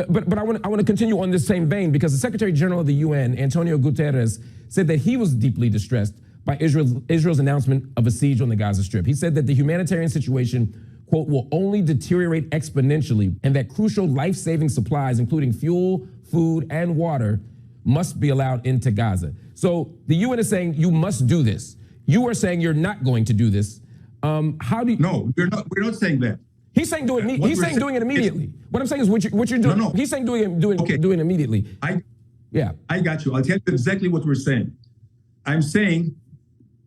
But I want to continue on this same vein, because the Secretary General of the UN, Antonio Guterres, said that he was deeply distressed by Israel's announcement of a siege on the Gaza Strip. He said that the humanitarian situation, quote, will only deteriorate exponentially, and that crucial life-saving supplies, including fuel, food, and water, must be allowed into Gaza. So the UN is saying you must do this. You are saying you're not going to do this. How do you? No, we're not saying that. He's saying doing it immediately. What I'm saying is what you're doing. No. He's saying doing it immediately. I got you. I'll tell you exactly what we're saying. I'm saying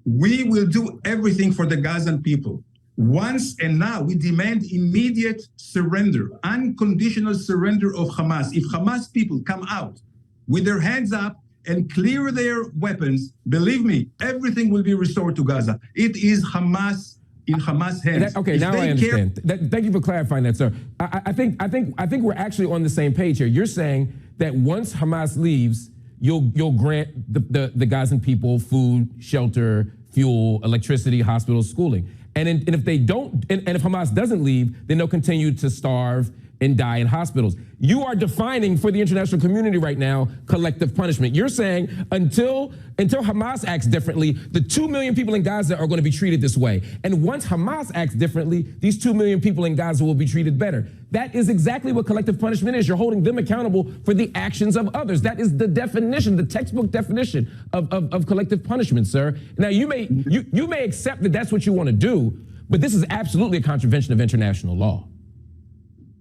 we will do everything for the Gazan people. Once and now, we demand immediate surrender, unconditional surrender of Hamas. If Hamas people come out with their hands up and clear their weapons, believe me, everything will be restored to Gaza. It is Hamas in Hamas hands. Now I understand. Thank you for clarifying that, sir. I think we're actually on the same page here. You're saying that once Hamas leaves, you'll grant the Gazan people food, shelter, fuel, electricity, hospitals, schooling. And if they don't, and if Hamas doesn't leave, then they'll continue to starve and die in hospitals. You are defining for the international community right now collective punishment. You're saying until Hamas acts differently, the 2 million people in Gaza are going to be treated this way. And once Hamas acts differently, these 2 million people in Gaza will be treated better. That is exactly what collective punishment is. You're holding them accountable for the actions of others. That is the definition, the textbook definition of collective punishment, sir. Now, you may accept that that's what you want to do, but this is absolutely a contravention of international law.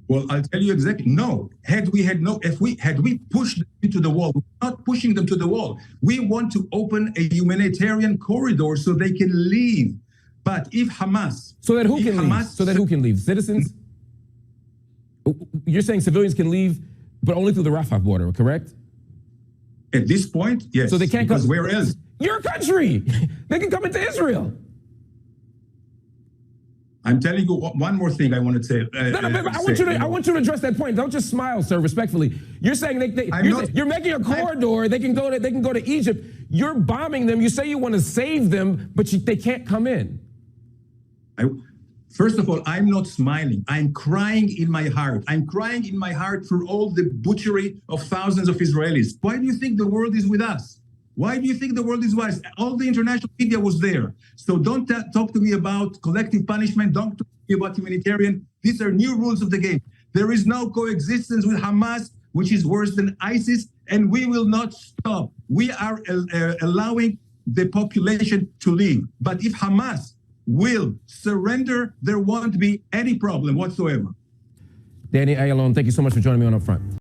Well, I'll tell you exactly. No, had we pushed them to the wall, we're not pushing them to the wall. We want to open a humanitarian corridor so they can leave. But if Hamas, so that who can leave? Citizens? You're saying civilians can leave, but only through the Rafah border, correct? At this point, yes. So they can't come. Where else? Your country. They can come into Israel. I'm telling you one more thing I want to say. I want you to address that point. Don't just smile, sir, respectfully. You're saying you're making a corridor. They can go to Egypt. You're bombing them. You say you want to save them, but they can't come in. First of all, I'm not smiling. I'm crying in my heart. I'm crying in my heart for all the butchery of thousands of Israelis. Why do you think the world is with us? Why do you think the world is with us? All the international media was there. So don't talk to me about collective punishment. Don't talk to me about humanitarian. These are new rules of the game. There is no coexistence with Hamas, which is worse than ISIS, and we will not stop. We are allowing the population to leave. But if Hamas will surrender, there won't be any problem whatsoever. Danny Ayalon, thank you so much for joining me on Upfront.